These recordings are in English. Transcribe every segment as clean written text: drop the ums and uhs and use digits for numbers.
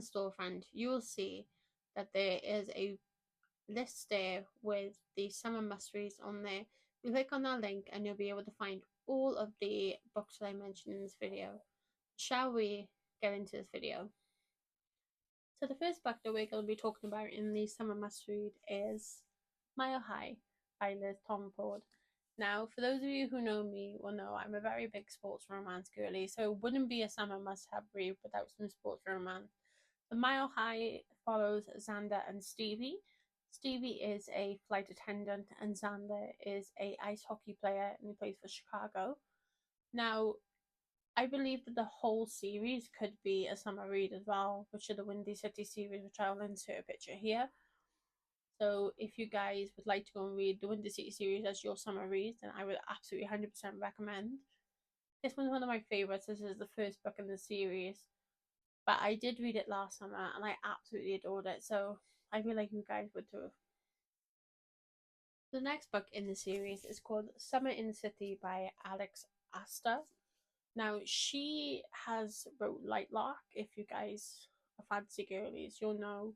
storefront, you will see that there is a list there with the summer must-reads on there. You click on that link and you'll be able to find all of the books that I mentioned in this video. Shall we get into this video? So the first book that we're going to be talking about in the summer must-read is Mile High by Liz Tomford. Now, for those of you who know me will know I'm a very big sports romance girly, so it wouldn't be a summer must-have read without some sports romance. The Mile High follows Xander and Stevie. Stevie is a flight attendant and Xander is an ice hockey player and he plays for Chicago. Now, I believe that the whole series could be a summer read as well, which is the Windy City series, which I'll insert a picture here. So if you guys would like to go and read the Windy City series as your summer read, then I would absolutely 100% recommend. This one's one of my favourites. This is the first book in the series. But I did read it last summer and I absolutely adored it. So I feel like you guys would too. The next book in the series is called Summer in the City by Alex Astor. Now, she has wrote Lightlark. If you guys are fantasy girlies, you'll know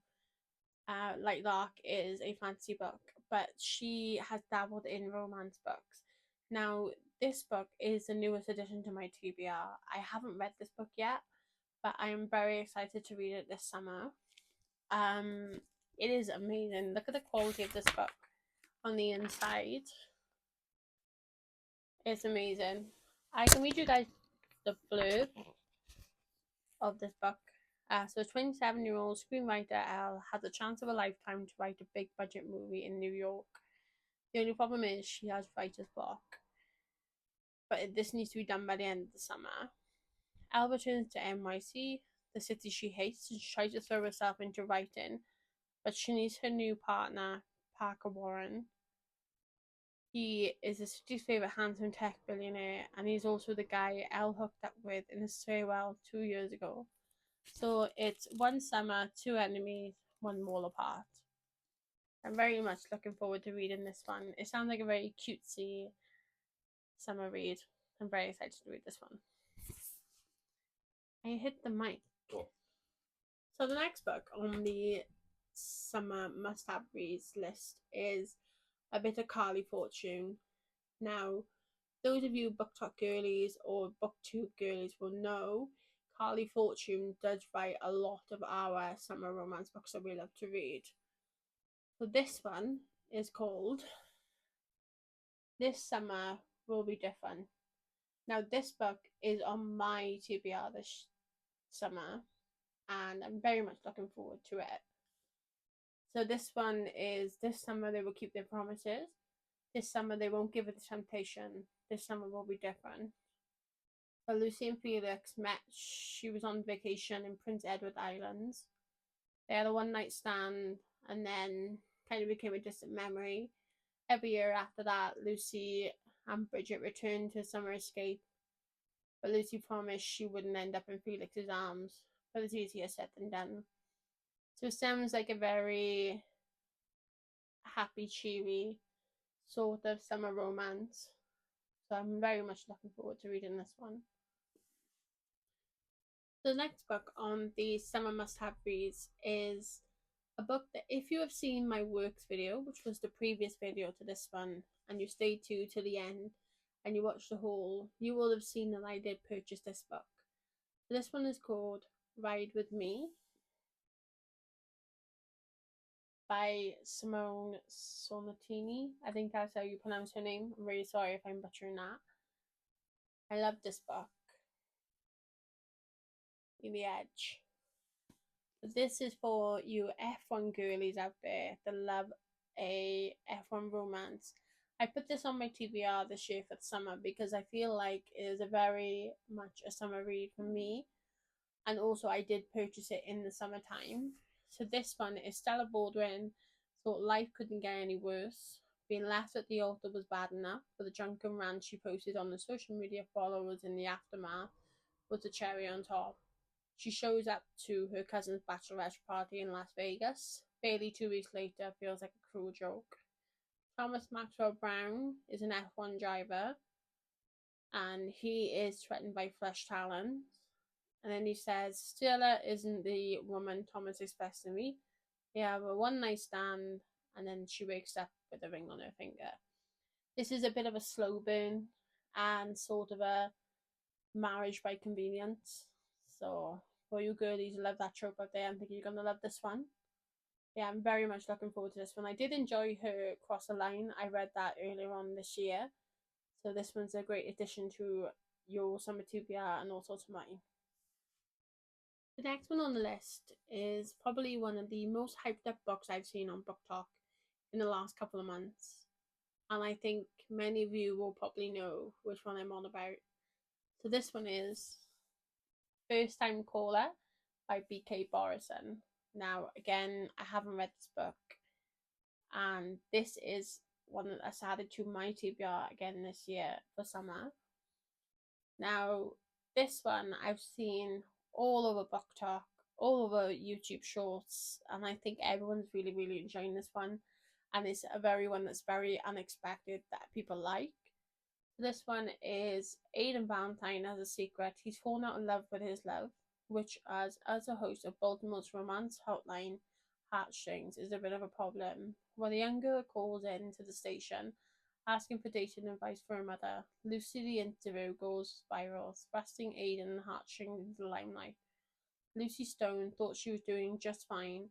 Lightlark is a fantasy book, but she has dabbled in romance books. Now, this book is the newest addition to my TBR. I haven't read this book yet, but I am very excited to read it this summer. It is amazing. Look at the quality of this book on the inside. It's amazing. I can read you guys the blurb of this book. So 27-year-old screenwriter Elle has a chance of a lifetime to write a big budget movie in New York. The only problem is she has writer's block. But this needs to be done by the end of the summer. Elle returns to NYC, the city she hates, and she tries to throw herself into writing, but she needs her new partner, Parker Warren. He is the city's favourite handsome tech billionaire, and he's also the guy Elle hooked up with in a stairwell 2 years ago. So it's one summer, two enemies, one wall apart. I'm very much looking forward to reading this one. It sounds like a very cutesy summer read. I'm very excited to read this one. I hit the mic. Cool. So the next book on the summer must-have reads list is A Bit of Carly Fortune. Now, those of you BookTok girlies or BookTube girlies will know Carly Fortune does write a lot of our summer romance books that we love to read. So this one is called This Summer Will Be Different. Now this book is on my TBR this summer and I'm very much looking forward to it. So this one is this summer they will keep their promises. This summer they won't give it the temptation. This summer will be different. So Lucy and Felix met. She was on vacation in Prince Edward Islands. They had a one-night stand and then kind of became a distant memory. Every year after that, Lucy and Bridget returned to summer escape. But Lucy promised she wouldn't end up in Felix's arms. But it's easier said than done. So it sounds like a very happy, cheery sort of summer romance. So I'm very much looking forward to reading this one. The next book on the summer must-have reads is a book that if you have seen my works video, which was the previous video to this one, and you stayed to the end and you watched the whole, you will have seen that I did purchase this book. This one is called Ride With Me by Simone Sonatini. I think that's how you pronounce her name. I'm really sorry if I'm butchering that. I love this book. In the edge. This is for you F1 girlies out there that love a F1 romance. I put this on my TBR this year for the summer because I feel like it is a very much a summer read for me. And also I did purchase it in the summertime. So this one is Stella Baldwin. Thought life couldn't get any worse. Being left at the altar was bad enough, but the drunken rant she posted on the social media followers in the aftermath was the cherry on top. She shows up to her cousin's bachelorette party in Las Vegas. Barely 2 weeks later feels like a cruel joke. Thomas Maxwell Brown is an F1 driver and he is threatened by flesh talons. And then he says, Stella isn't the woman Thomas expects to meet. They have a one night stand, and then she wakes up with a ring on her finger. This is a bit of a slow burn and sort of a marriage by convenience. So, for you girlies who love that trope out there, I think you're going to love this one. Yeah, I'm very much looking forward to this one. I did enjoy her Cross the Line. I read that earlier on this year. So this one's a great addition to your summer TBR and also to mine. The next one on the list is probably one of the most hyped up books I've seen on Book Talk in the last couple of months. And I think many of you will probably know which one I'm on about. So this one is First Time Caller by B.K. Borison. Now, again, I haven't read this book, and this is one that's added to my TBR again this year for summer. Now, this one I've seen all over Book Talk, all over YouTube Shorts, and I think everyone's really, really enjoying this one. And it's a very one that's very unexpected that people like. This one is Aidan Valentine has a secret. He's fallen out in love with his love, which, as a host of Baltimore's romance hotline, Heartstrings, is a bit of a problem. When the young girl calls in to the station, asking for dating advice for her mother, Lucy the interview goes viral, thrusting Aidan and Heartstrings into the limelight. Lucy Stone thought she was doing just fine,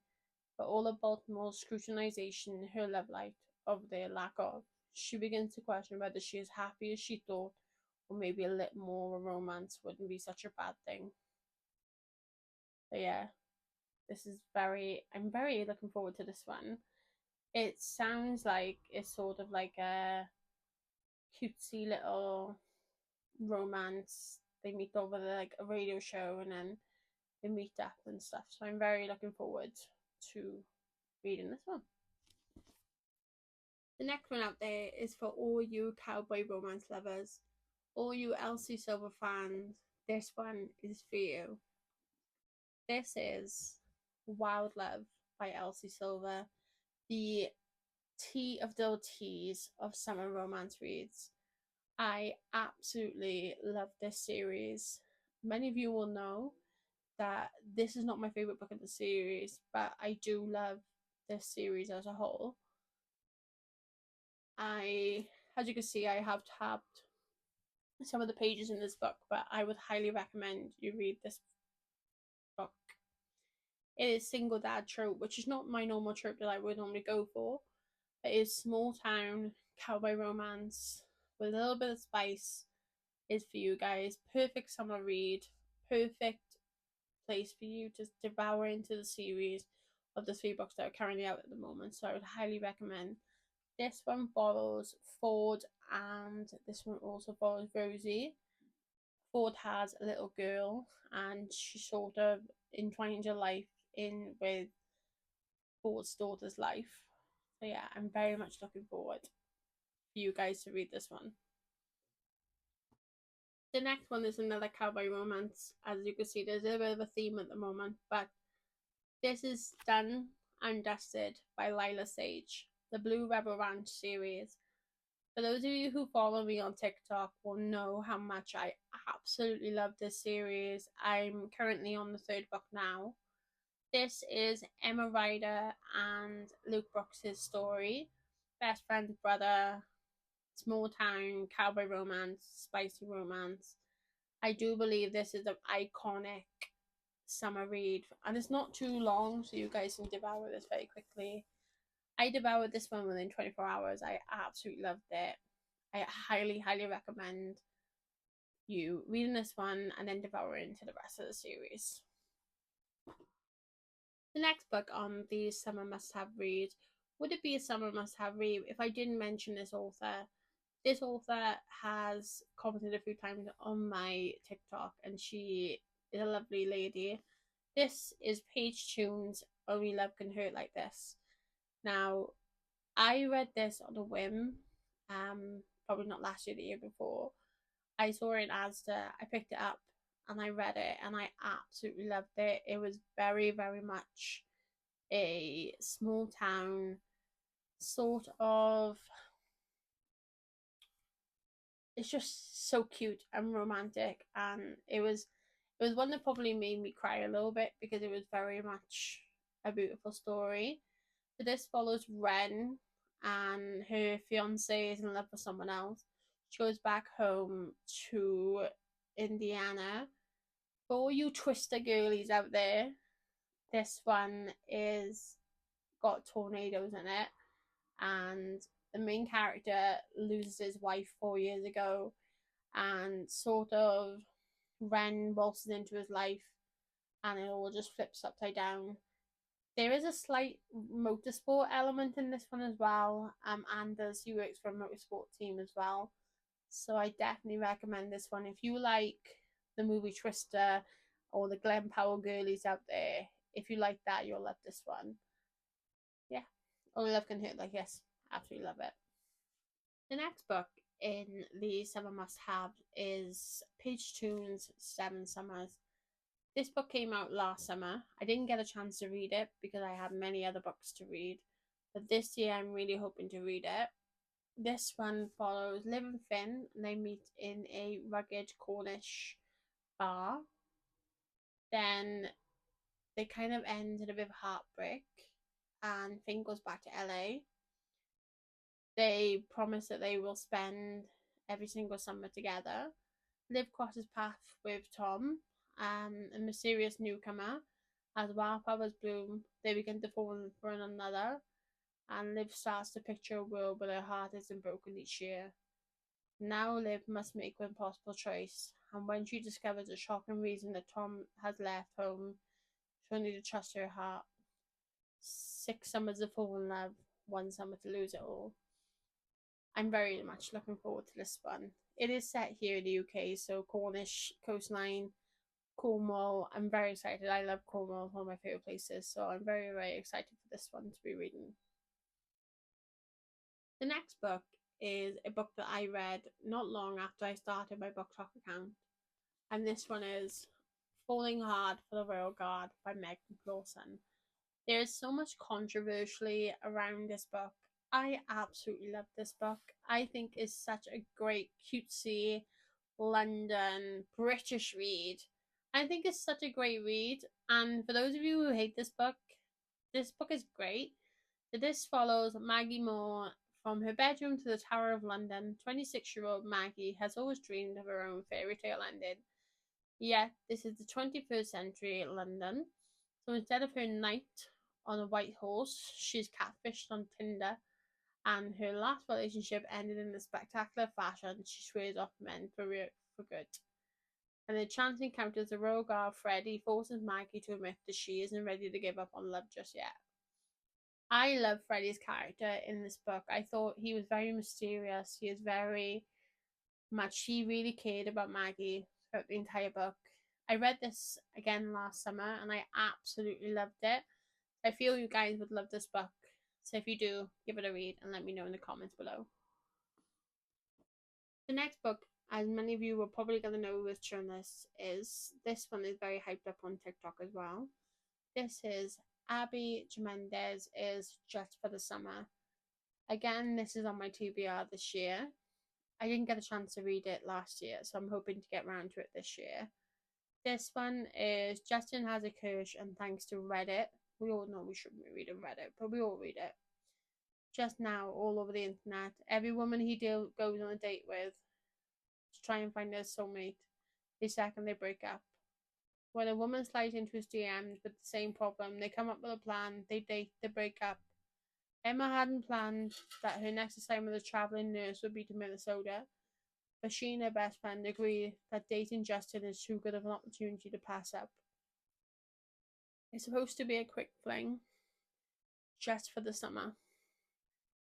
but all of Baltimore's scrutinization her love life of their lack of. She begins to question whether she is happy as she thought, or maybe a little more romance wouldn't be such a bad thing. But yeah, I'm very looking forward to this one. It sounds like it's sort of like a cutesy little romance. They meet over like a radio show and then they meet up and stuff. So I'm very looking forward to reading this one. The next one out there is for all you cowboy romance lovers, all you Elsie Silver fans. This one is for you. This is Wild Love by Elsie Silver, the tea of the teas of summer romance reads. I absolutely love this series. Many of you will know that this is not my favorite book in the series, but I do love this series as a whole. As you can see, I have tabbed some of the pages in this book, but I would highly recommend you read this book. It is single dad trope, which is not my normal trope that I would normally go for. It is small town cowboy romance with a little bit of spice. Is for you guys. Perfect summer read. Perfect place for you to devour into the series of the 3 books that are currently out at the moment. So I would highly recommend. This one follows Ford, and this one also follows Rosie. Ford has a little girl, and she sort of entwines her life in with Ford's daughter's life. So yeah, I'm very much looking forward for you guys to read this one. The next one is another cowboy romance. As you can see, there's a bit of a theme at the moment, but this is Done and Dusted by Lila Sage, the Blue Rebel Ranch series. For those of you who follow me on TikTok will know how much I absolutely love this series. I'm currently on the 3rd book now. This is Emma Ryder and Luke Brooks' story. Best friend, brother, small town, cowboy romance, spicy romance. I do believe this is an iconic summer read, and it's not too long, so you guys can devour this very quickly. I devoured this one within 24 hours. I absolutely loved it. I highly, highly recommend you reading this one and then devouring into the rest of the series. The next book on the summer must-have read, would it be a summer must-have read if I didn't mention this author? This author has commented a few times on my TikTok, and she is a lovely lady. This is Paige Tunes, Only Love Can Hurt Like This. Now, I read this on a whim, probably not last year, the year before. I saw it in Asda, I picked it up, and I read it, and I absolutely loved it. It was very, very much a small town sort of. It's just so cute and romantic, and it was It was one that probably made me cry a little bit because it was very much a beautiful story. So this follows Ren, and her fiance is in love with someone else. She goes back home to Indiana. For all you Twister girlies out there, this one is got tornadoes in it, and the main character loses his wife 4 years ago, and sort of Ren waltzes into his life, and it all just flips upside down. There is a slight motorsport element in this one as well. Anders, he works for a motorsport team as well. So I definitely recommend this one. If you like the movie Twister or the Glen Powell girlies out there, if you like that, you'll love this one. Yeah. Only Love Can Hurt, like, yes, absolutely love it. The next book in the summer must have is Page Toon's Seven Summers. This book came out last summer. I didn't get a chance to read it because I had many other books to read. But this year I'm really hoping to read it. This one follows Liv and Finn, and they meet in a rugged Cornish bar. Then they kind of end in a bit of heartbreak, and Finn goes back to LA. They promise that they will spend every single summer together. Liv crosses paths with Tom, a mysterious newcomer. As wildflowers bloom, they begin to fall for one another, and Liv starts to picture a world where her heart isn't broken each year. Now Liv must make an impossible choice, and when she discovers the shocking reason that Tom has left home, she'll need to trust her heart. 6 summers to fall in love, 1 summer to lose it all. I'm very much looking forward to this one. It is set here in the UK, so Cornish coastline, Cornwall. I'm very excited. I love Cornwall, one of my favourite places, so I'm very, very excited for this one to be reading. The next book is a book that I read not long after I started my book talk account, and this one is Falling Hard for the Royal Guard by Megan Clawson. There is so much controversy around this book. I absolutely love this book. I think it's such a great, cutesy, London, British read. I think it's such a great read. And for those of you who hate this book is great. So this follows Maggie Moore from her bedroom to the Tower of London. 26-year-old Maggie has always dreamed of her own fairy tale ending. Yet, this is the 21st century London. So instead of her knight on a white horse, she's catfished on Tinder, and her last relationship ended in a spectacular fashion. She swears off men for good. And the chance encounters the royal guard Freddie forces Maggie to admit that she isn't ready to give up on love just yet. I love Freddie's character in this book. I thought he was very mysterious. He is very much, he really cared about Maggie throughout the entire book. I read this again last summer and I absolutely loved it. I feel you guys would love this book. So if you do, give it a read and let me know in the comments below. The next book, as many of you were probably going to know which one this one is very hyped up on TikTok as well. This is Abby Jimenez is Just for the Summer. Again, this is on my TBR this year. I didn't get a chance to read it last year, so I'm hoping to get around to it this year. This one is Justin has a curse, and thanks to Reddit, we all know we shouldn't be reading Reddit, but we all read it. Just now, all over the internet, every woman he goes on a date with to try and find their soulmate, the second they break up. When a woman slides into his DMs with the same problem, they come up with a plan, they date, they break up. Emma hadn't planned that her next assignment as a travelling nurse would be to Minnesota, but she and her best friend agree that dating Justin is too good of an opportunity to pass up. It's supposed to be a quick fling, just for the summer.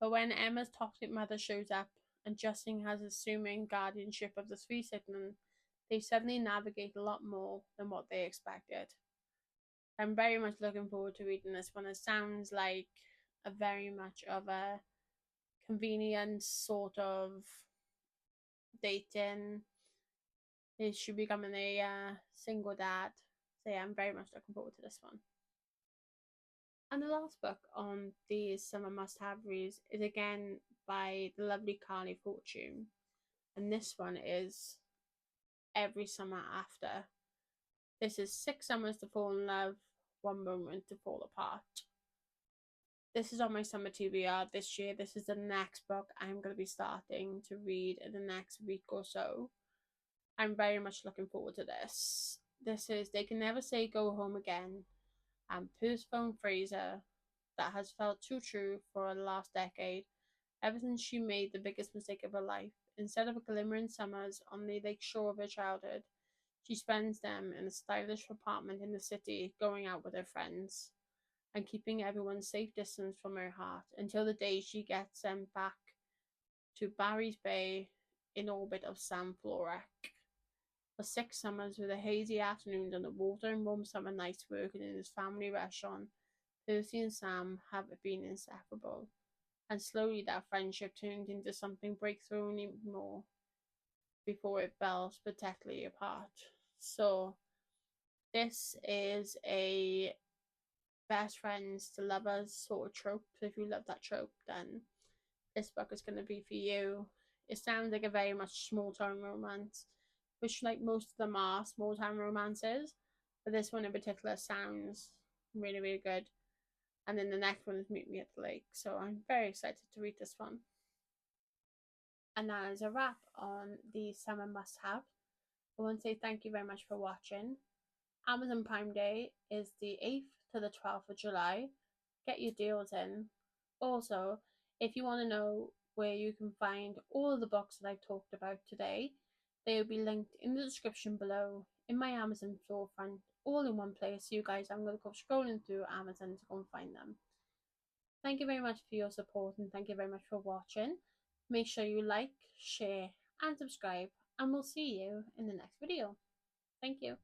But when Emma's toxic mother shows up and Justin has assuming guardianship of the three siblings, they suddenly navigate a lot more than what they expected. I'm very much looking forward to reading this one. It sounds like a very much of a convenient sort of dating. He should be becoming a single dad. So yeah, I'm very much looking forward to this one. And the last book on the summer must-have reads is again by the lovely Carly Fortune. And this one is Every Summer After. This is 6 summers to fall in love, one moment to fall apart. This is on my summer TBR this year. This is the next book I'm going to be starting to read in the next week or so. I'm very much looking forward to this. This is They Can Never Say Go Home Again, and Persephone Fraser, that has felt too true for the last decade, ever since she made the biggest mistake of her life. Instead of glimmering summers on the lake shore of her childhood, she spends them in a stylish apartment in the city, going out with her friends and keeping everyone safe distance from her heart until the day she gets them back to Barry's Bay in orbit of Sam Florek. For 6 summers, with the hazy afternoons and the water and warm summer nights working in his family restaurant, Percy and Sam have been inseparable. And slowly that friendship turned into something breakthrough and even more before it fell spectacularly apart. So this is a best friends to lovers sort of trope. So if you love that trope, then this book is going to be for you. It sounds like a very much small town romance, which like most of them are small town romances, but this one in particular sounds really, really good. And then the next one is Meet Me at the Lake. So I'm very excited to read this one. And that is a wrap on the summer must have. I want to say thank you very much for watching. Amazon Prime Day is the 8th to the 12th of July. Get your deals in. Also, if you want to know where you can find all of the books that I've talked about today, they will be linked in the description below in my Amazon storefront, all in one place. So you guys, I'm going to go scrolling through Amazon to go and find them. Thank you very much for your support and thank you very much for watching. Make sure you like, share, and subscribe, and we'll see you in the next video. Thank you.